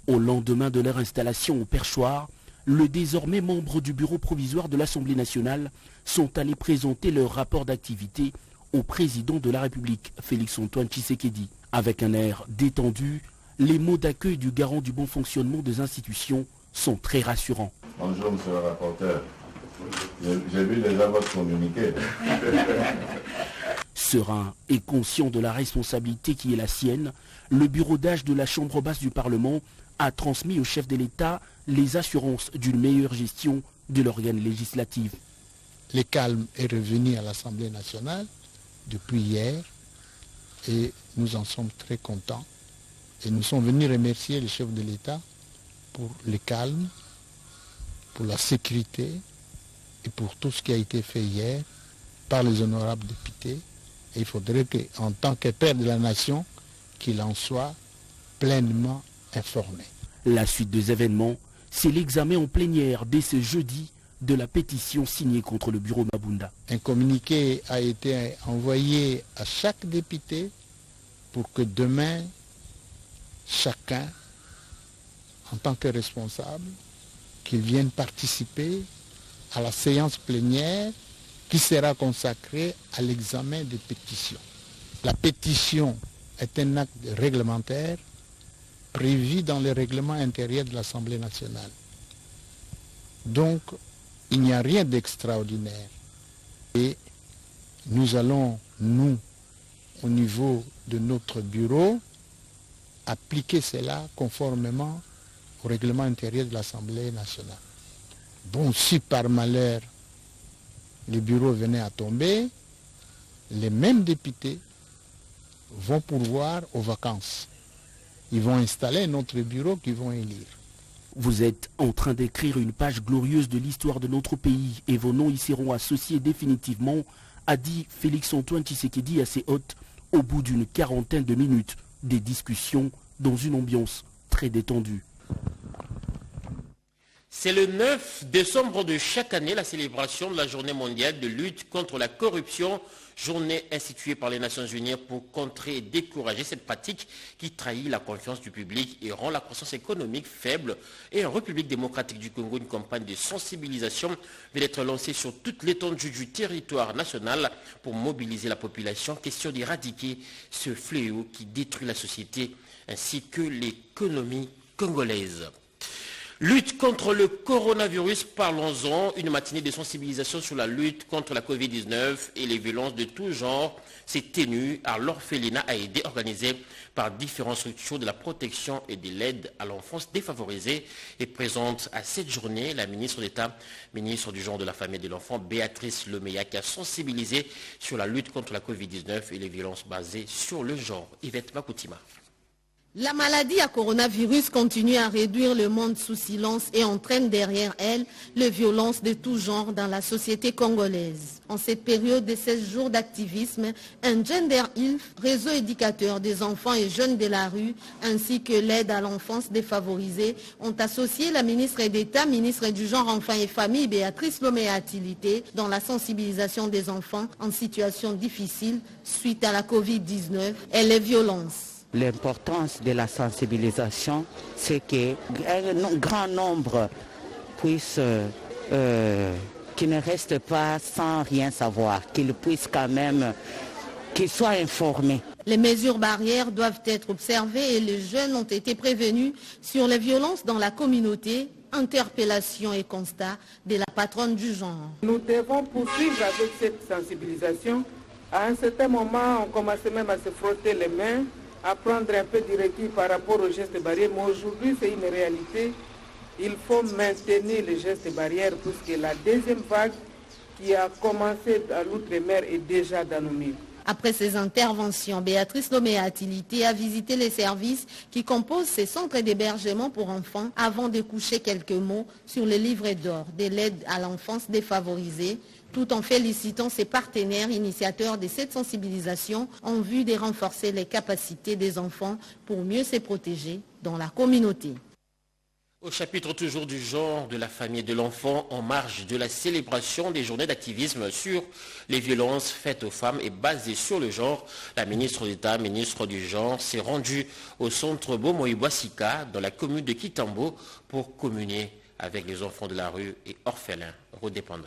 Au lendemain de leur installation au perchoir, le désormais membre du bureau provisoire de l'Assemblée nationale sont allés présenter leur rapport d'activité au président de la République, Félix-Antoine Tshisekedi. Avec un air détendu, les mots d'accueil du garant du bon fonctionnement des institutions sont très rassurants. Bonjour, monsieur le rapporteur. J'ai vu déjà votre communiqué. Serein et conscient de la responsabilité qui est la sienne, le bureau d'âge de la Chambre basse du Parlement a transmis au chef de l'État les assurances d'une meilleure gestion de l'organe législatif. Le calme est revenu à l'Assemblée nationale depuis hier et nous en sommes très contents. Et nous sommes venus remercier le chef de l'État pour le calme, pour la sécurité et pour tout ce qui a été fait hier par les honorables députés. Et il faudrait qu'en tant que père de la nation, qu'il en soit pleinement informé. La suite des événements, c'est l'examen en plénière dès ce jeudi de la pétition signée contre le bureau Mabunda. Un communiqué a été envoyé à chaque député pour que demain, chacun, en tant que responsable, qu'il vienne participer à la séance plénière qui sera consacrée à l'examen des pétitions. La pétition est un acte réglementaire prévu dans le règlement intérieur de l'Assemblée nationale. Donc, il n'y a rien d'extraordinaire. Et nous allons, nous, au niveau de notre bureau, appliquer cela conformément au règlement intérieur de l'Assemblée nationale. Bon, si par malheur le bureau venait à tomber, les mêmes députés vont pourvoir aux vacances. Ils vont installer notre bureau qu'ils vont élire. Vous êtes en train d'écrire une page glorieuse de l'histoire de notre pays et vos noms y seront associés définitivement, a dit Félix-Antoine Tshisekedi à ses hôtes au bout d'une quarantaine de minutes des discussions dans une ambiance très détendue. C'est le 9 décembre de chaque année la célébration de la journée mondiale de lutte contre la corruption, journée instituée par les Nations Unies pour contrer et décourager cette pratique qui trahit la confiance du public et rend la croissance économique faible. Et en République démocratique du Congo, une campagne de sensibilisation vient d'être lancée sur toute l'étendue du territoire national pour mobiliser la population, question d'éradiquer ce fléau qui détruit la société ainsi que l'économie congolaise. Lutte contre le coronavirus, parlons-en. Une matinée de sensibilisation sur la lutte contre la Covid-19 et les violences de tout genre s'est tenue à l'orphelinat Aïdé, organisée par différentes structures de la protection et de l'aide à l'enfance défavorisée. Et présente à cette journée la ministre d'État, ministre du genre, de la famille et de l'enfant, Béatrice Leméa, qui a sensibilisé sur la lutte contre la Covid-19 et les violences basées sur le genre. Yvette Makoutima. La maladie à coronavirus continue à réduire le monde sous silence et entraîne derrière elle les violences de tout genre dans la société congolaise. En cette période de 16 jours d'activisme, un Gender Health, réseau éducateur des enfants et jeunes de la rue, ainsi que l'aide à l'enfance défavorisée, ont associé la ministre d'État, ministre du genre, enfants et famille, Béatrice Loméa-Tilité, dans la sensibilisation des enfants en situation difficile suite à la Covid-19 et les violences. L'importance de la sensibilisation, c'est qu'un grand nombre puisse, qui ne reste pas sans rien savoir, qu'ils puissent quand même, qu'ils soient informés. Les mesures barrières doivent être observées et les jeunes ont été prévenus sur les violences dans la communauté. Interpellation et constat de la patronne du genre. Nous devons poursuivre avec cette sensibilisation. À un certain moment, on commençait même à se frotter les mains, à prendre un peu du recul par rapport aux gestes barrières, mais aujourd'hui c'est une réalité. Il faut maintenir les gestes barrières puisque la deuxième vague qui a commencé à l'outre-mer est déjà dans nos murs. Après ces interventions, Béatrice Loméa-Tilité a visité les services qui composent ces centres d'hébergement pour enfants avant de coucher quelques mots sur le livret d'or de l'aide à l'enfance défavorisée, tout en félicitant ses partenaires initiateurs de cette sensibilisation en vue de renforcer les capacités des enfants pour mieux se protéger dans la communauté. Au chapitre toujours du genre, de la famille et de l'enfant, en marge de la célébration des journées d'activisme sur les violences faites aux femmes et basées sur le genre, la ministre d'État, ministre du genre, s'est rendue au centre Bomoï-Boissika, dans la commune de Kitambo, pour communier avec les enfants de la rue et orphelins redépendants.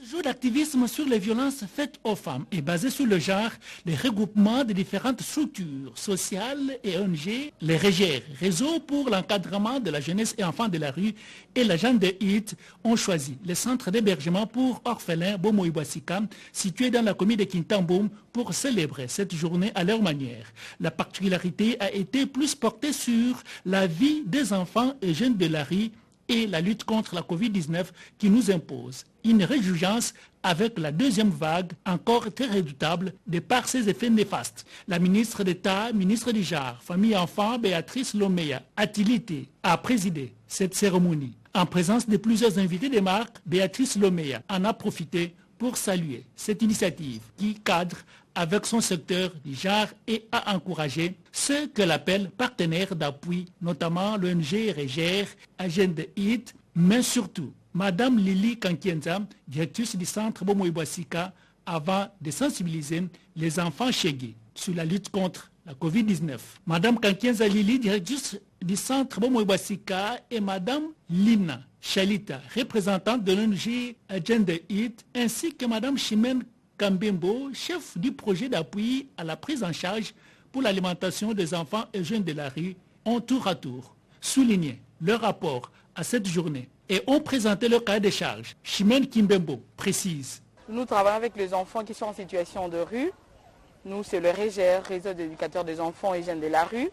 Jour d'activisme sur les violences faites aux femmes est basé sur le genre, les regroupements de différentes structures sociales et ONG, les REGER, Réseau pour l'encadrement de la jeunesse et enfants de la rue, et l'agent de HIT ont choisi le centre d'hébergement pour orphelins Bomoï-Boissika, situé dans la commune de Kintamboum, pour célébrer cette journée à leur manière. La particularité a été plus portée sur la vie des enfants et jeunes de la rue et la lutte contre la Covid-19 qui nous impose une réjouissance avec la deuxième vague encore très redoutable de par ses effets néfastes. La ministre d'État, ministre du genre, famille et enfants, Béatrice Lomeya, a présidé cette cérémonie. En présence de plusieurs invités de marque, Béatrice Lomeya en a profité pour saluer cette initiative qui cadre avec son secteur du genre et a encouragé ceux qu'elle appelle partenaires d'appui, notamment l'ONG REGER, Agenda HIT, mais surtout Madame Lili Kankienza, directrice du centre Bomoï-Boissika, avant de sensibiliser les enfants chégués sur la lutte contre la Covid-19. Madame Kankienza Lili, directrice du centre Bomoï-Boissika, et Madame Lina Chalita, représentante de l'ONG Agenda HIT, ainsi que Madame Chimène Kambembo, chef du projet d'appui à la prise en charge pour l'alimentation des enfants et jeunes de la rue, ont tour à tour souligné leur rapport à cette journée et ont présenté leur cahier de charges. Chimène Kimbembo précise. Nous travaillons avec les enfants qui sont en situation de rue. Nous, c'est le REGER, Réseau d'éducateurs des enfants et jeunes de la rue.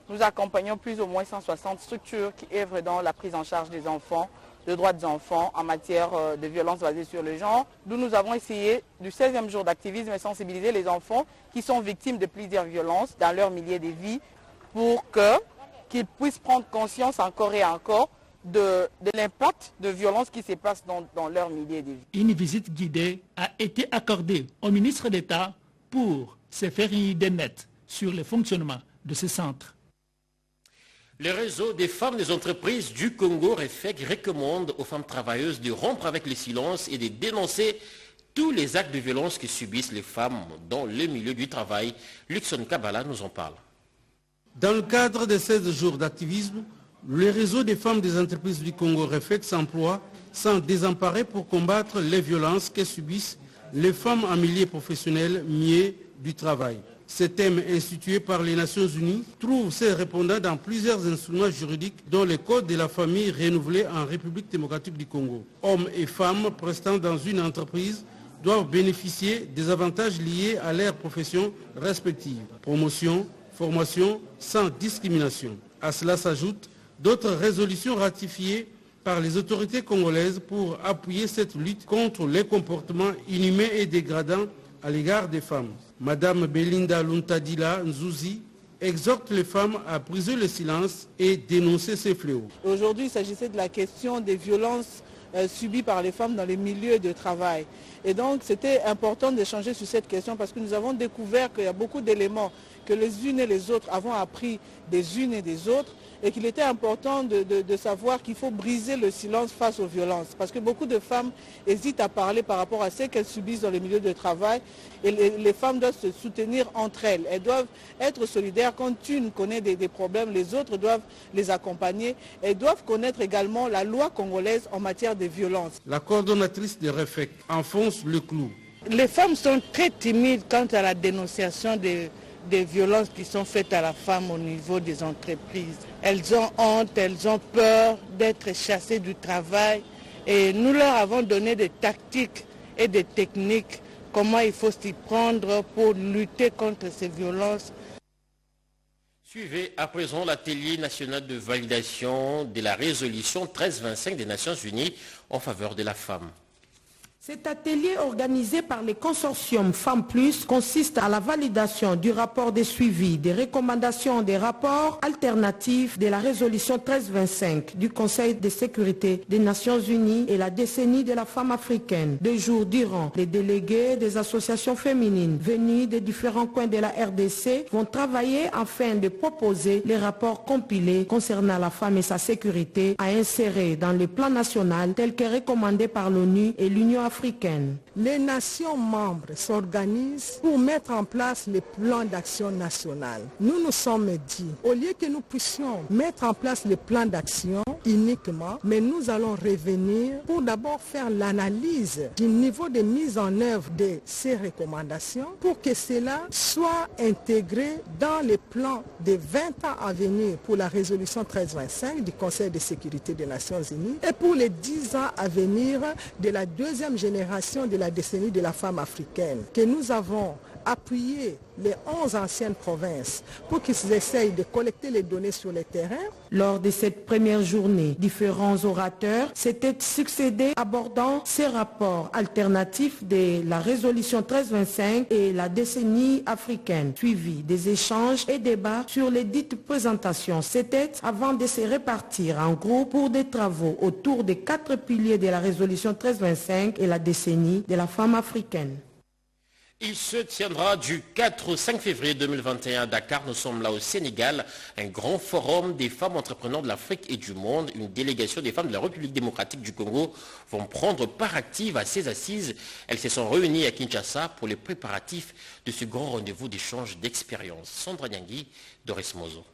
Nous accompagnons plus ou moins 160 structures qui œuvrent dans la prise en charge des enfants, de droits des enfants en matière de violence basée sur le genre. Nous avons essayé, du 16e jour d'activisme, de sensibiliser les enfants qui sont victimes de plusieurs violences dans leur milieu de vie pour qu'ils puissent prendre conscience encore et encore de l'impact de violence qui se passe dans leur milieu de vie. Une visite guidée a été accordée au ministre d'État pour se faire une idée nette sur le fonctionnement de ce centre. Le réseau des femmes des entreprises du Congo, REFEC, recommande aux femmes travailleuses de rompre avec le silence et de dénoncer tous les actes de violence que subissent les femmes dans le milieu du travail. Luxon Kabala nous en parle. Dans le cadre de 16 jours d'activisme, le réseau des femmes des entreprises du Congo, REFEC, s'emploie sans désemparer pour combattre les violences que subissent les femmes en milieu professionnel milieu du travail. Ce thème institué par les Nations Unies trouve ses répondants dans plusieurs instruments juridiques dont le Code de la famille renouvelé en République démocratique du Congo. Hommes et femmes prestant dans une entreprise doivent bénéficier des avantages liés à leur profession respective. Promotion, formation sans discrimination. À cela s'ajoutent d'autres résolutions ratifiées par les autorités congolaises pour appuyer cette lutte contre les comportements inhumains et dégradants à l'égard des femmes. Madame Belinda Luntadila Nzouzi exhorte les femmes à briser le silence et dénoncer ces fléaux. Aujourd'hui, il s'agissait de la question des violences subies par les femmes dans les milieux de travail. Et donc, c'était important d'échanger sur cette question parce que nous avons découvert qu'il y a beaucoup d'éléments que les unes et les autres avons appris des unes et des autres et qu'il était important de savoir qu'il faut briser le silence face aux violences. Parce que beaucoup de femmes hésitent à parler par rapport à ce qu'elles subissent dans les milieux de travail et les femmes doivent se soutenir entre elles. Elles doivent être solidaires. Quand une connaît des problèmes, les autres doivent les accompagner. Elles doivent connaître également la loi congolaise en matière de violence. La coordonnatrice de REFEC enfonce le clou. Les femmes sont très timides quant à la dénonciation des violences qui sont faites à la femme au niveau des entreprises. Elles ont honte, elles ont peur d'être chassées du travail et nous leur avons donné des tactiques et des techniques, comment il faut s'y prendre pour lutter contre ces violences. Suivez à présent l'atelier national de validation de la résolution 1325 des Nations Unies en faveur de la femme. Cet atelier organisé par les consortiums Femmes Plus consiste à la validation du rapport de suivi, des recommandations des rapports alternatifs de la résolution 1325 du Conseil de sécurité des Nations Unies et la décennie de la femme africaine. 2 jours durant, les délégués des associations féminines venus des différents coins de la RDC vont travailler afin de proposer les rapports compilés concernant la femme et sa sécurité à insérer dans le plan national tel que recommandé par l'ONU et l'Union africaine. Les nations membres s'organisent pour mettre en place les plans d'action national. Nous nous sommes dit, au lieu que nous puissions mettre en place les plans d'action uniquement, mais nous allons revenir pour d'abord faire l'analyse du niveau de mise en œuvre de ces recommandations pour que cela soit intégré dans les plans de 20 ans à venir pour la résolution 1325 du Conseil de sécurité des Nations Unies et pour les 10 ans à venir de la deuxième génération de la décennie de la femme africaine, que nous avons appuyé les 11 anciennes provinces pour qu'ils essayent de collecter les données sur le terrain. Lors de cette première journée, différents orateurs s'étaient succédés abordant ces rapports alternatifs de la résolution 1325 et la décennie africaine, suivi des échanges et débats sur les dites présentations. C'était avant de se répartir en groupe pour des travaux autour des 4 piliers de la résolution 1325 et la décennie de la femme africaine. Il se tiendra du 4 au 5 février 2021 à Dakar. Nous sommes là au Sénégal, un grand forum des femmes entrepreneurs de l'Afrique et du monde. Une délégation des femmes de la République démocratique du Congo vont prendre part active à ces assises. Elles se sont réunies à Kinshasa pour les préparatifs de ce grand rendez-vous d'échange d'expériences. Sandra Nyangui, Doris Mozo.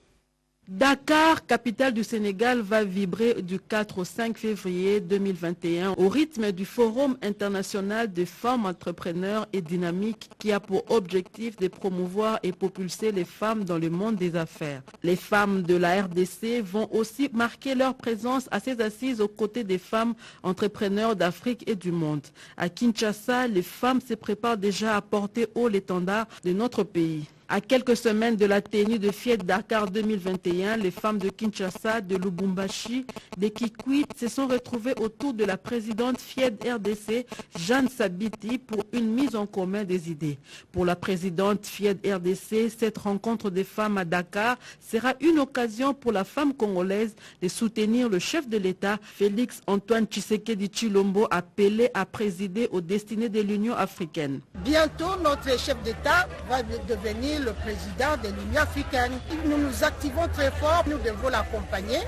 Dakar, capitale du Sénégal, va vibrer du 4 au 5 février 2021 au rythme du Forum international des femmes entrepreneurs et dynamiques qui a pour objectif de promouvoir et propulser les femmes dans le monde des affaires. Les femmes de la RDC vont aussi marquer leur présence à ces assises aux côtés des femmes entrepreneurs d'Afrique et du monde. À Kinshasa, les femmes se préparent déjà à porter haut l'étendard de notre pays. À quelques semaines de la tenue de Fiet Dakar 2021, les femmes de Kinshasa, de Lubumbashi, de Kikwit se sont retrouvées autour de la présidente Fiet RDC, Jeanne Sabiti, pour une mise en commun des idées. Pour la présidente Fiet RDC, cette rencontre des femmes à Dakar sera une occasion pour la femme congolaise de soutenir le chef de l'État, Félix Antoine Tshisekedi Tshilombo, appelé à présider aux destinées de l'Union africaine. Bientôt, notre chef d'État va devenir le président de l'Union africaine. Nous nous activons très fort, nous devons l'accompagner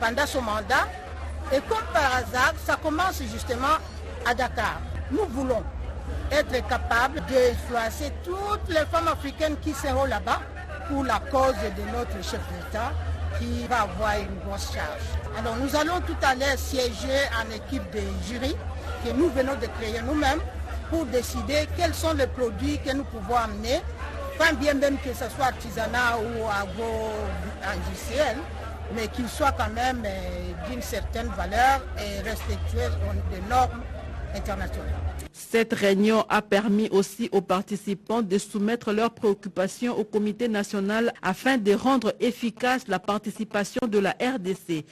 pendant son mandat. Et comme par hasard, ça commence justement à Dakar. Nous voulons être capables d'influencer toutes les femmes africaines qui seront là-bas pour la cause de notre chef d'État qui va avoir une grosse charge. Alors nous allons tout à l'heure siéger en équipe de jury que nous venons de créer nous-mêmes pour décider quels sont les produits que nous pouvons amener, pas bien même que ce soit artisanat ou agro-industriel, mais qu'il soit quand même d'une certaine valeur et respectueux des normes internationales. Cette réunion a permis aussi aux participants de soumettre leurs préoccupations au comité national afin de rendre efficace la participation de la RDC.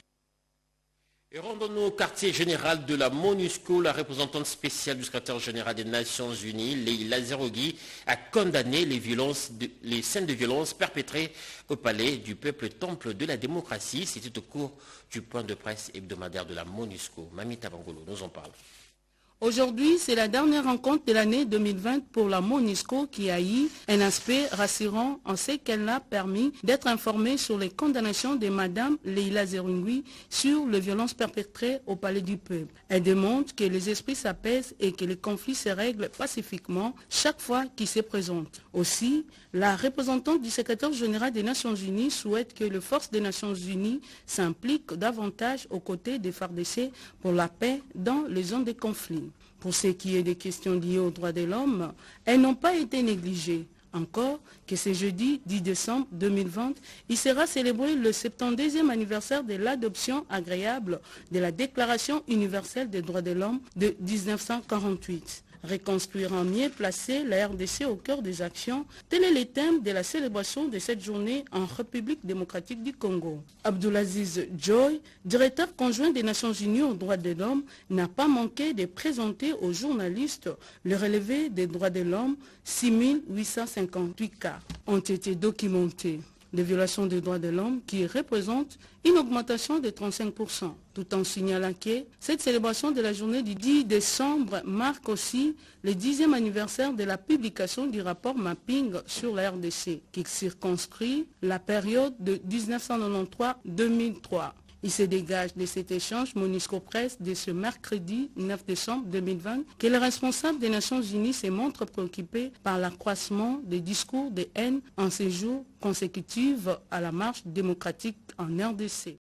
Et rendons-nous au quartier général de la MONUSCO. La représentante spéciale du secrétaire général des Nations Unies, Leïla Zerougui, a condamné les scènes de violence perpétrées au palais du peuple temple de la démocratie. C'était au cours du point de presse hebdomadaire de la MONUSCO. Mamita Bangolo nous en parle. Aujourd'hui, c'est la dernière rencontre de l'année 2020 pour la MONUSCO qui a eu un aspect rassurant en ce qu'elle a permis d'être informée sur les condamnations de Mme Leïla Zerougui sur les violences perpétrées au Palais du Peuple. Elle demande que les esprits s'apaisent et que les conflits se règlent pacifiquement chaque fois qu'ils se présentent. Aussi, la représentante du secrétaire général des Nations Unies souhaite que les forces des Nations Unies s'impliquent davantage aux côtés des FARDC pour la paix dans les zones de conflit. Pour ce qui est des questions liées aux droits de l'homme, elles n'ont pas été négligées. Encore que ce jeudi 10 décembre 2020, il sera célébré le 72e anniversaire de l'adoption agréable de la Déclaration universelle des droits de l'homme de 1948. Reconstruire en mieux, placer la RDC au cœur des actions, tel est le thème de la célébration de cette journée en République démocratique du Congo. Abdulaziz Joy, directeur conjoint des Nations Unies aux droits de l'homme, n'a pas manqué de présenter aux journalistes le relevé des droits de l'homme. 6858 cas ont été documentés. Des violations des droits de l'homme qui représentent une augmentation de 35%, tout en signalant que cette célébration de la journée du 10 décembre marque aussi le 10e anniversaire de la publication du rapport Mapping sur la RDC, qui circonscrit la période de 1993-2003. Il se dégage de cet échange MONUSCO Presse de ce mercredi 9 décembre 2020 que les responsables des Nations Unies se montrent préoccupés par l'accroissement des discours de haine en ces jours consécutifs à la marche démocratique en RDC.